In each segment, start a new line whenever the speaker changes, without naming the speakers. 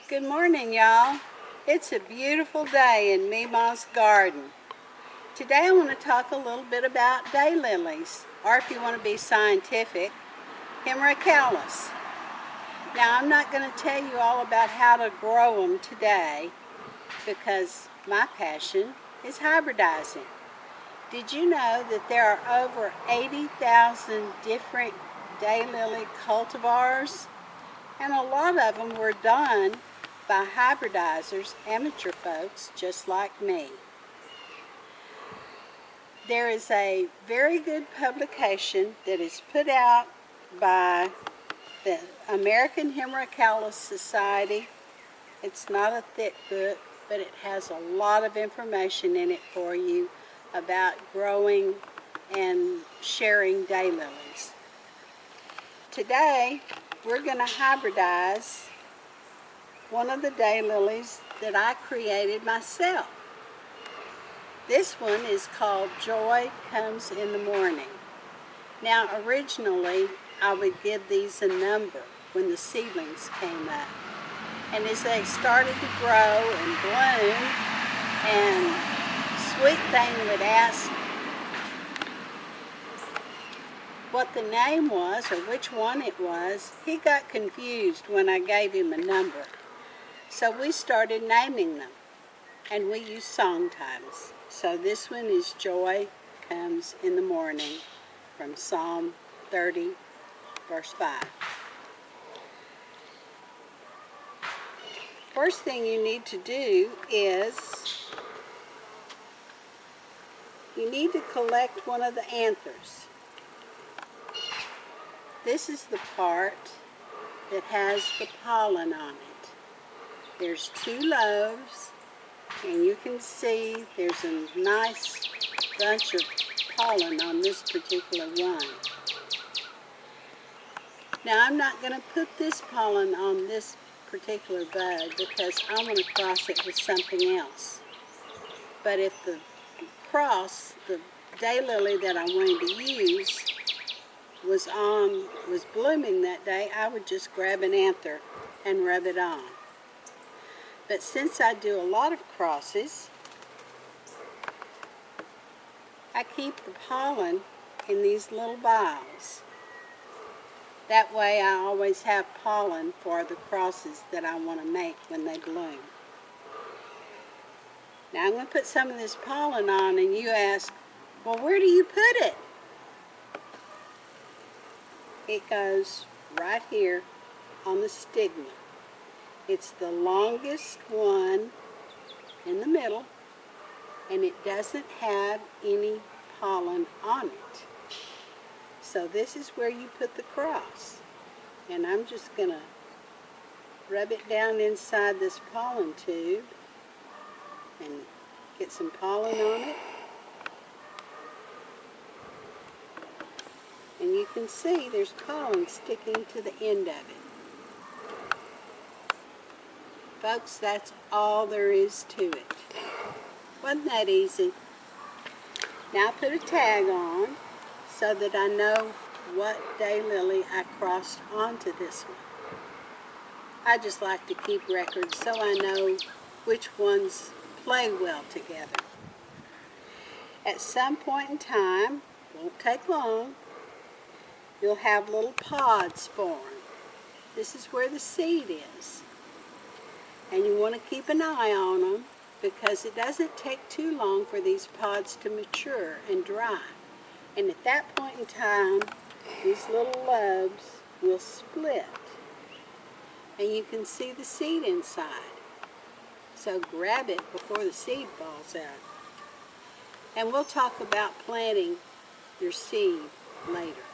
Good morning, y'all. It's a beautiful day in Meemaw's garden. Today I want to talk a little bit about daylilies, or if you want to be scientific, hemerocallis. Now I'm not going to tell you all about how to grow them today because my passion is hybridizing. Did you know that there are over 80,000 different daylily cultivars? And a lot of them were done by hybridizers, amateur folks just like me. There is a very good publication that is put out by the American Hemerocallis Society. It's not a thick book, but it has a lot of information in it for you about growing and sharing daylilies. Today, we're going to hybridize one of the daylilies that I created myself. This one is called Joy Comes in the Morning. Now originally I would give these a number when the seedlings came up. And as they started to grow and bloom, and Sweet Thing would ask what the name was or which one it was, he got confused when I gave him a number. So we started naming them, and we used song titles. So this one is Joy Comes in the Morning from Psalm 30, verse 5. First thing you need to do is you need to collect one of the anthers. This is the part that has the pollen on it. There's 2 lobes, and you can see there's a nice bunch of pollen on this particular one. Now I'm not going to put this pollen on this particular bud because I'm going to cross it with something else. But if the daylily that I wanted to use was blooming that day, I would just grab an anther and rub it on. But since I do a lot of crosses, I keep the pollen in these little vials. That way I always have pollen for the crosses that I want to make when they bloom. Now I'm going to put some of this pollen on, and you ask, well, where do you put it? It goes right here on the stigma. It's the longest one in the middle, and it doesn't have any pollen on it. So this is where you put the cross. And I'm just going to rub it down inside this pollen tube and get some pollen on it. And you can see there's pollen sticking to the end of it. Folks, that's all there is to it. Wasn't that easy? Now I put a tag on so that I know what daylily I crossed onto this one. I just like to keep records so I know which ones play well together. At some point in time, won't take long, you'll have little pods form. This is where the seed is. And you want to keep an eye on them because it doesn't take too long for these pods to mature and dry. And at that point in time, these little lobes will split. And you can see the seed inside. So grab it before the seed falls out. And we'll talk about planting your seed later.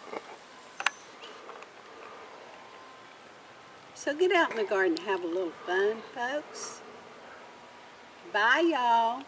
So get out in the garden and have a little fun, folks. Bye, y'all.